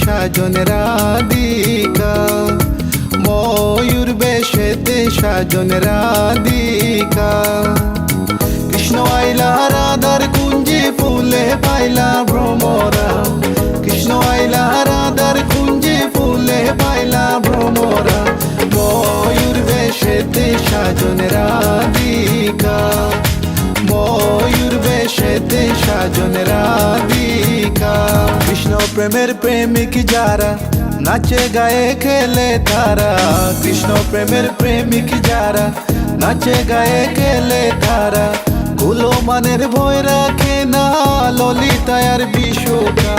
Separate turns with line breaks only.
সাজন রাধিকা, ময়ূর বেশেতে সাজন রাধিকা। কৃষ্ণ আইলা রাধার কুঞ্জে ফুলে পাইলা ভ্রমরা, কৃষ্ণ আইলা রাধার কুঞ্জে ফুলে পাইলা ভ্রমরা। ময়ূর বেশেতে সাজন রাধিকা, ময়ূর বেশেতে সাজন রাধিকা। কৃষ্ণ প্রেমের প্রেমিক যারা নাচে গায়ে খেলে তারা, কৃষ্ণ প্রেমের প্রেমিক যারা নাচে গায়ে খেলে তারা। কুলো মানের ভয় রাখে না ললিতা আর বিশ্বকা।